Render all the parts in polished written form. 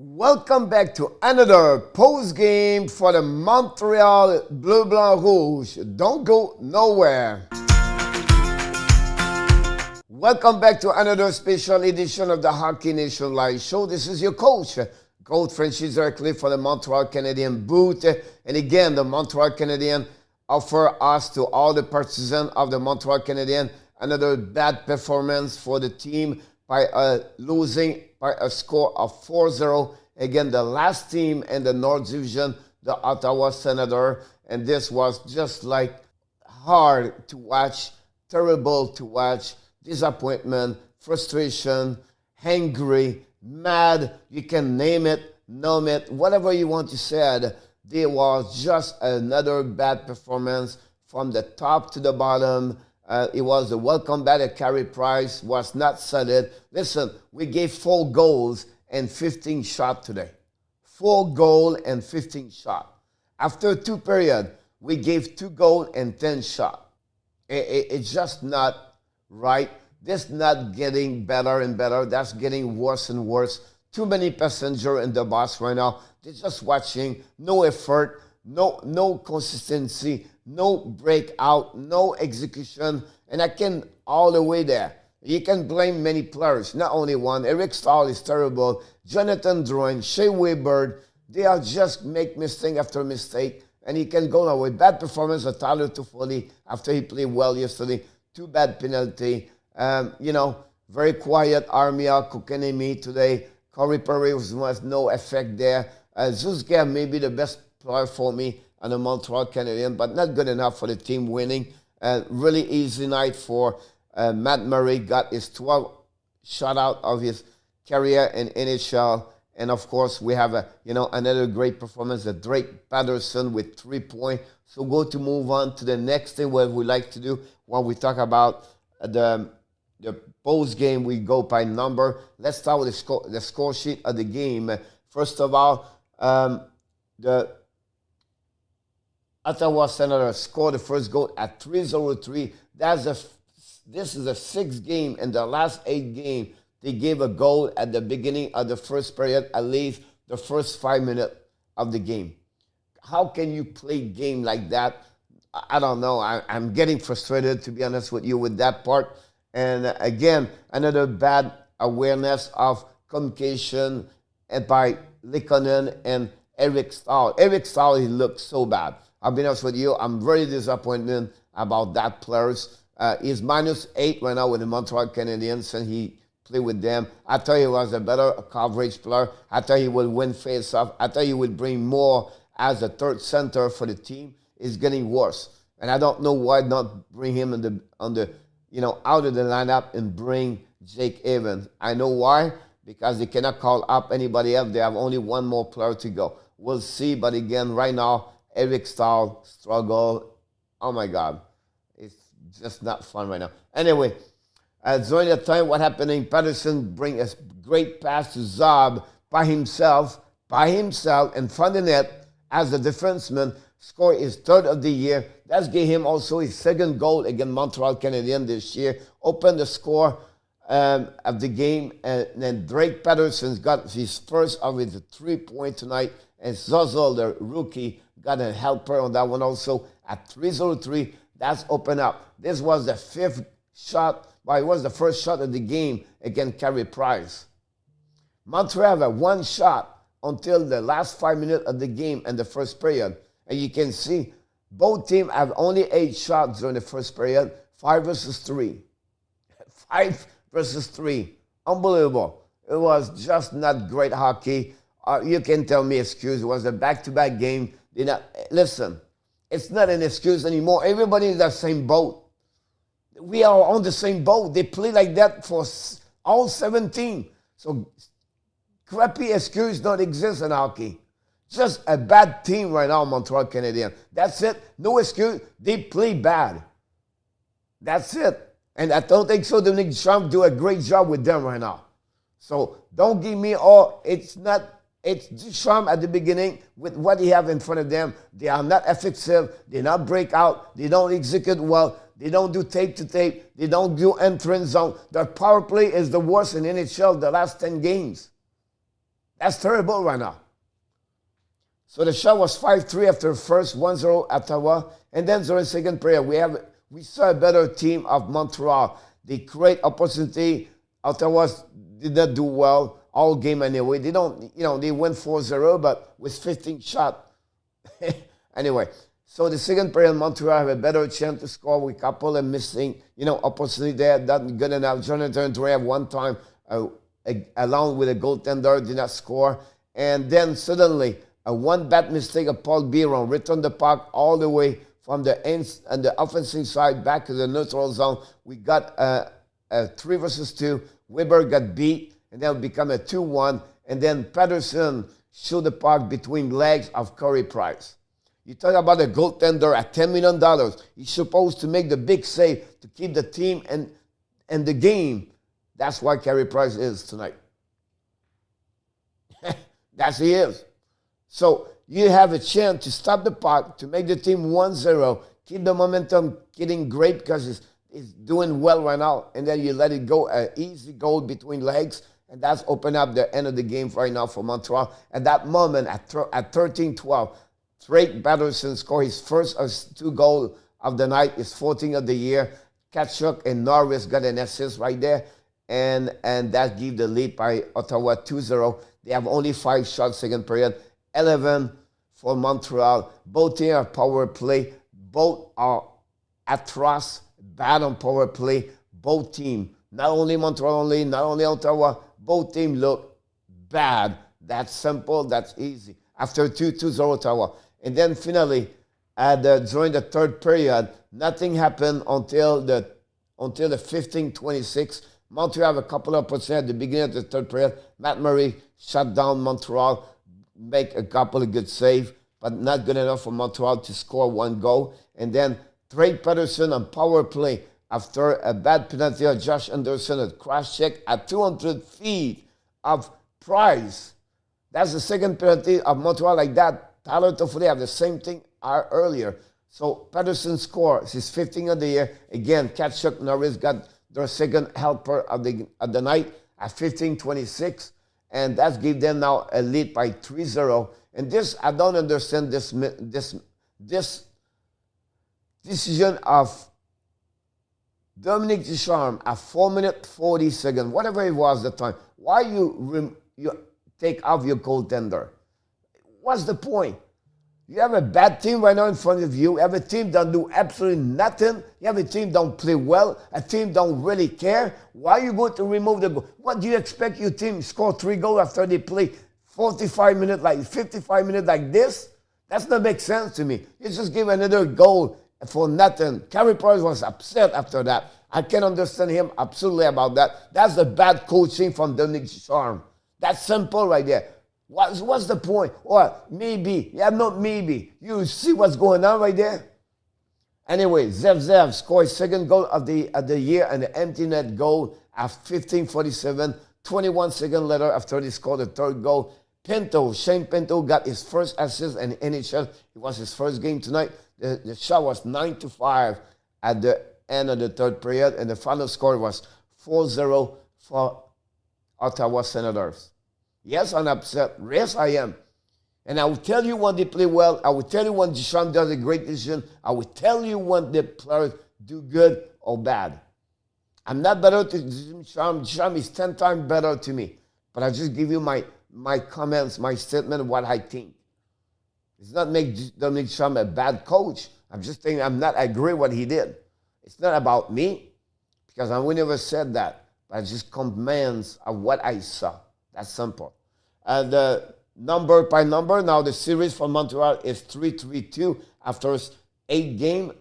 Welcome back to another post game for the Montreal Bleu Blanc Rouge. Don't go nowhere. Welcome back to another special edition of the Hockey Nation Live Show. This is your coach, Frenchy, directly for the Montreal Canadiens booth. And again, the Montreal Canadiens offer us to all the partisans of the Montreal Canadiens another bad performance for the team by losing by a score of 4-0 against the last team in the North Division, the Ottawa Senators. And this was just like hard to watch, terrible to watch, disappointment, frustration, angry, mad, you can name it, numb it, whatever you want to say. There was just another bad performance from the top to the bottom. It was a welcome back at Carey Price, was not solid. Listen, we gave 4 goals and 15 shots today. 4 goals and 15 shots. After 2 periods, we gave 2 goals and 10 shots. It's just not right. This not getting better and better. That's getting worse and worse. Too many passengers in the bus right now. They're just watching. No effort, no consistency, no breakout, no execution, and I can all the way there. You can blame many players, not only one. Eric Stahl is terrible. Jonathan Drouin, Shea Weber, they are just make mistake after mistake, and he can go now with bad performance of Tyler Toffoli after he played well yesterday. 2 bad penalty. Very quiet Armia Kokenemi today. Corey Perry was no effect there. Zuzka may be the best player for me on the Montreal Canadiens, but not good enough for the team winning. Really easy night for Matt Murray. Got his 12th shutout of his career in NHL. And of course, we have another great performance of Drake Batherson with 3 points. So go to move on to the next thing what we like to do when we talk about the post game. We go by number. Let's start with the score sheet of the game. First of all, the Ottawa Senators scored the first goal at 3:03. This is the 6th game. In the last 8 games, they gave a goal at the beginning of the first period, at least the first 5 minutes of the game. How can you play a game like that? I don't know. I'm getting frustrated, to be honest with you, with that part. And again, another bad awareness of communication by Likonen and Eric Stahl. Eric Stahl, he looked so bad. I'll be honest with you, I'm very disappointed about that players. He's -8 right now with the Montreal Canadiens, and he played with them. I thought he was a better coverage player. I thought he would win face-off. I thought he would bring more as a third center for the team. It's getting worse. And I don't know why not bring him out of the lineup and bring Jake Evans. I know why. Because they cannot call up anybody else. They have only one more player to go. We'll see. But again, right now, Eric Stahl struggle. Oh, my God. It's just not fun right now. Anyway, during the time, what happening, Batherson bring a great pass to Zab by himself, in front of the net as a defenseman, score his 3rd of the year. That's gave him also his 2nd goal against Montreal Canadiens this year. Opened the score of the game, and then Drake Patterson's got his first of his 3 points tonight, and Zozol, the rookie, got a helper on that one also at 3:03. That's open up. This was the 5th shot, it was the first shot of the game against Carey Price. Montreal had 1 shot until the last 5 minutes of the game and the first period, and you can see both teams have only 8 shots during the first period, 5 versus 3. 5 versus 3. Unbelievable. It was just not great hockey. You can tell me excuse. It was a back-to-back game. Listen, it's not an excuse anymore. Everybody in the same boat. We are on the same boat. They play like that for all 17. So crappy excuse don't exist in hockey. Just a bad team right now, Montreal Canadiens. That's it. No excuse. They play bad. That's it. And I don't think so. Dominic Trump do a great job with them right now. So don't give me it's Trump at the beginning with what he have in front of them. They are not effective. They not break out. They don't execute well. They don't do tape to tape. They don't do entrance zone. Their power play is the worst in NHL the last 10 games. That's terrible right now. So the shot was 5-3 after first, 1-0 Ottawa. And then during second period, we saw a better team of Montreal. They create opportunity. Ottawa did not do well all game anyway. They don't, they win 4-0, but with 15 shots. Anyway, so the second period, Montreal have a better chance to score with a couple of missing, opportunity there. Not good enough. Jonathan Drouin have one time, along with a goaltender, did not score. And then suddenly, one bad mistake of Paul Biron returned the puck all the way from the ends and the offensive side back to the neutral zone. We got a 3-2. Weber got beat, and then it become a 2-1. And then Batherson shot the puck between legs of Corey Price. You talk about a goaltender at $10 million. He's supposed to make the big save to keep the team and the game. That's why Corey Price is tonight. That's he is. So you have a chance to stop the puck, to make the team 1-0, keep the momentum getting great because it's doing well right now, and then you let it go, an easy goal between legs, and that's opened up the end of the game right now for Montreal. At that moment, at 13-12, Drake Batherson scored his first 2 goals of the night, his 14th of the year. Tkachuk and Norris got an assist right there, and that gave the lead by Ottawa 2-0. They have only 5 shots second period. 11 for Montreal. Both teams are power play. Both are atrocious, bad on power play. Both teams, not only Montreal, not only Ottawa, both teams look bad. That's simple, that's easy. After 2-0 Ottawa. And then finally, during the third period, nothing happened until the 15-26. Montreal have a couple of opportunities at the beginning of the third period. Matt Murray shut down Montreal, make a couple of good saves, but not good enough for Montreal to score 1 goal. And then Drake Batherson on power play after a bad penalty of Josh Anderson at cross check at 200 feet of Price. That's the second penalty of Montreal like that. Tyler Toffoli have the same thing earlier. So Batherson scores his 15th of the year. Again, Tkachuk, Norris got their second helper of the night at 15-26. And that gave them now a lead by 3-0. And this, I don't understand this decision of Dominique Ducharme at 4 minutes 40 seconds, whatever it was the time. Why you take off your goaltender? What's the point? You have a bad team right now in front of you. You have a team that do absolutely nothing. You have a team that don't play well. A team don't really care. Why are you going to remove the goal? What do you expect your team score 3 goals after they play 45 minutes, like 55 minutes like this? That's not make sense to me. You just give another goal for nothing. Carey Price was upset after that. I can understand him absolutely about that. That's the bad coaching from Dominique Ducharme. That's simple right there. What's the point? Or maybe. Yeah, not maybe. You see what's going on right there? Anyway, Zev scored his second goal of the year and an empty net goal at 15:47. 21 seconds later, after he scored the third goal, Shane Pinto got his first assist in NHL. It was his first game tonight. The shot was 9-5 at the end of the third period, and the final score was 4-0 for Ottawa Senators. Yes, I'm upset. Yes, I am. And I will tell you when they play well. I will tell you when Ducharme does a great decision. I will tell you when the players do good or bad. I'm not better to Ducharme. Ducharme is 10 times better to me. But I just give you my comments, my statement, what I think. It's not make Dominique Ducharme a bad coach. I'm just saying I agree what he did. It's not about me, because I would never said that. But I just comments of what I saw. That's simple. And number by number, now the series for Montreal is 3-3-2 after 8 games.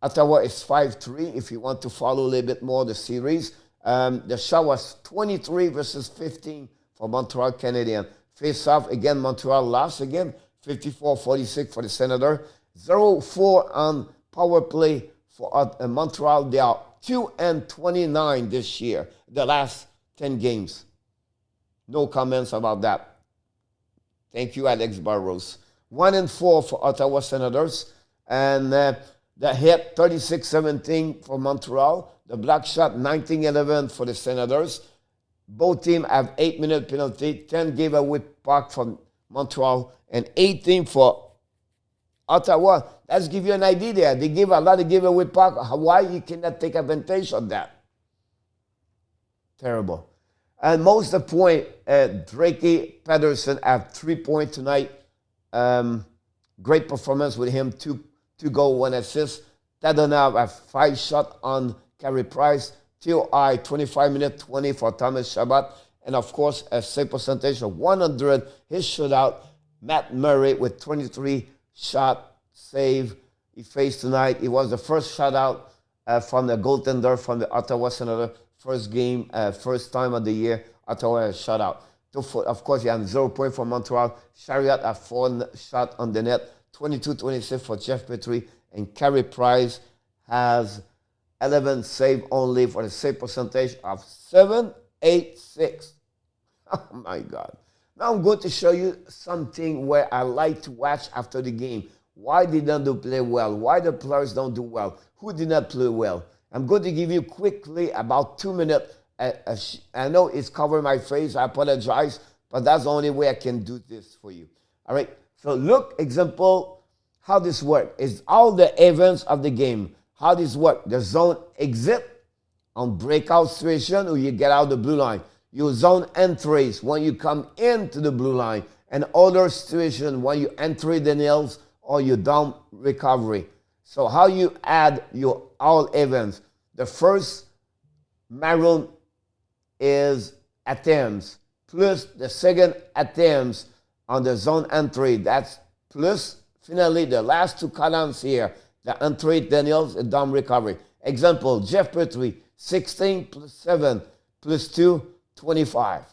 Ottawa is 5-3 if you want to follow a little bit more the series. The shot was 23-15 for Montreal Canadiens. Face off again, Montreal lost again, 54-46 for the Senators. 0-4 on power play for Montreal. They are 2-29 this year, the last 10 games. No comments about that. Thank you, Alex Barros. 1-4 for Ottawa Senators. And the hit, 36-17 for Montreal. The block shot, 19-11 for the Senators. Both teams have 8-minute penalty, 10 giveaway puck from Montreal, and 18 for Ottawa. Let's give you an idea there. They give a lot of giveaway puck. Why you cannot take advantage of that? Terrible. And most of the point, Drakey Batherson have 3 points tonight. Great performance with him, two goal, 1 assist. Tadonov have 5 shots on Carey Price. Theo I, 25 minutes, 20 for Thomas Chabot. And of course, a save percentage of 100. His shutout, Matt Murray with 23 shot save he faced tonight. It was the first shutout from the goaltender from the Ottawa Senators. First game, first time of the year, Ottawa shutout. Of course, you have 0 point for Montreal. Chariot have 4 shots on the net. 22-26 for Jeff Petrie. And Carey Price has 11 save only for a save percentage of 7.86. Oh my God. Now I'm going to show you something where I like to watch after the game. Why they don't play well? Why the players don't do well? Who did not play well? I'm going to give you quickly about 2 minutes. I know it's covering my face. I apologize, but that's the only way I can do this for you. All right. So look, example, how this works. It's all the events of the game. How this works. The zone exit on breakout situation or you get out the blue line. Your zone entries when you come into the blue line. And other situation when you enter the nails or you down recovery. So how you add your all events. The first maroon is attempts plus the second attempts on the zone entry. That's plus finally the last 2 columns here. The entry, Daniels, and down recovery. Example, Jeff Petrie, 16 plus 7 plus 2, 25.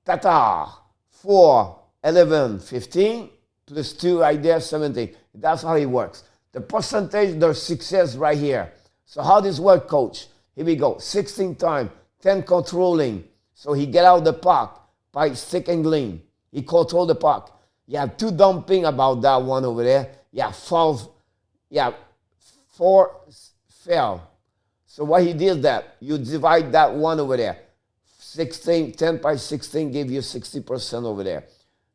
Tatar, 4, 11, 15 plus 2 right there, 17. That's how it works. The percentage, their success right here. So how this work, coach? Here we go. 16 times, 10 controlling. So he get out the puck by stick and gleam. He control the puck. You have 2 dumping about that one over there. Yeah, 4 fell. So what he did that, you divide that one over there. 16, 10 by 16 give you 60% over there.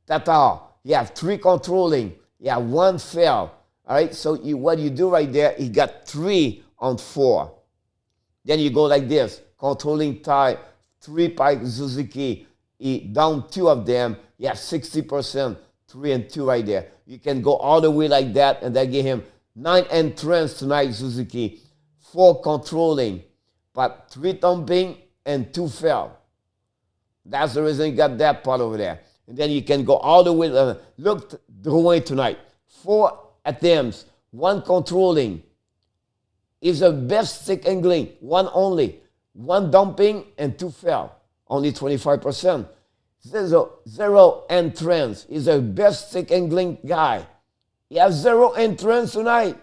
Tatar, you have 3 controlling. You have 1 fell. All right, so what you do right there, he got 3 on 4. Then you go like this, controlling tie, 3 by Suzuki. He down 2 of them. You have 60%, 3 and 2 right there. You can go all the way like that, and then give him 9 entrance tonight, Suzuki. 4 controlling, but 3 thumping and 2 fell. That's the reason you got that part over there. And then you can go all the way. Look the way tonight. 4 attempts, 1 controlling. Is the best stick angling. 1 only. 1 dumping and 2 fell. Only 25%. 0 entrance. Is the best stick angling guy. He has 0 entrance tonight.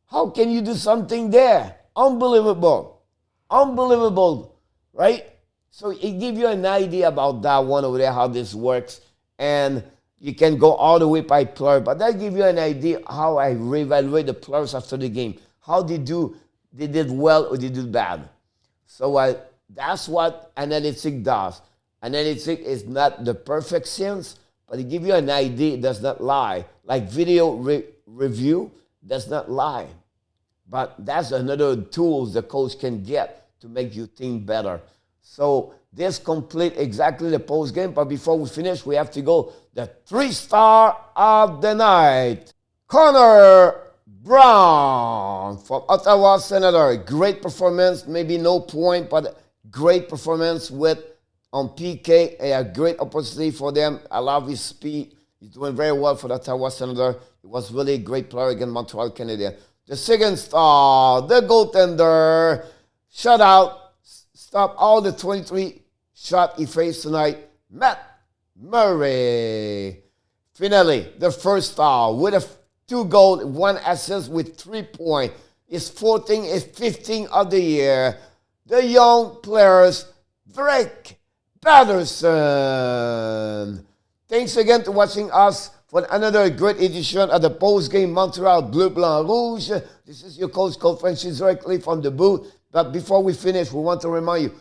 How can you do something there? Unbelievable. Unbelievable. Right? So it gives you an idea about that one over there, how this works. And you can go all the way by player. But that gives you an idea how I reevaluate the players after the game. How they do. They did well or they did bad. So that's what analytics does. Analytics is not the perfect science, but it gives you an idea. It does not lie. Like video review does not lie. But that's another tool the coach can get to make you think better. So this complete exactly the post game. But before we finish, we have to go the 3-star of the night. Connor Brown from Ottawa Senators. Great performance. Maybe no point, but great performance on PK. A great opportunity for them. I love his speed. He's doing very well for the Ottawa Senators. He was really a great player against Montreal Canadiens. The second star, the goaltender, shutout. Stop all the 23 shots he faced tonight. Matt Murray. Finally, the first star with a 2 goals, 1 assist with 3 points. His 14th, his 15th of the year. The young players, Drake Batherson. Thanks again for watching us for another great edition of the post-game Montreal Bleu Blanc Rouge. This is your coach, Frenchy, directly from the booth. But before we finish, we want to remind you,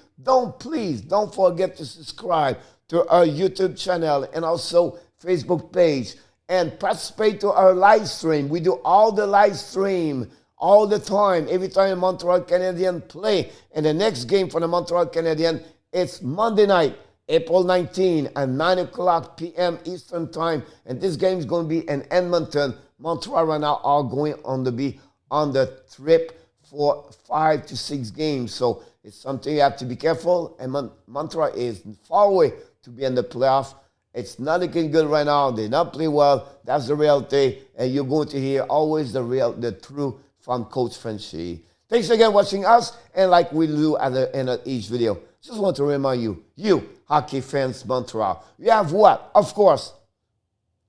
Please don't forget to subscribe to our YouTube channel and also Facebook page, and participate to our live stream. We do all the live stream all the time, every time Montreal Canadiens play. And the next game for the Montreal Canadiens, it's Monday night, April 19 at 9 o'clock p.m. Eastern Time. And this game is going to be in Edmonton. Montreal right now are going to be on the trip for 5 to 6 games. So it's something you have to be careful. And Montreal is far away to be in the playoff. It's not looking good right now. They not play well. That's the reality. And you're going to hear always the truth from Coach Frenchy. Thanks again for watching us. And like we do at the end of each video, just want to remind you hockey fans, Montreal, you have what? Of course,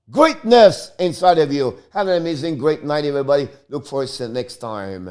greatness inside of you. Have an amazing, great night, everybody. Look forward to the next time.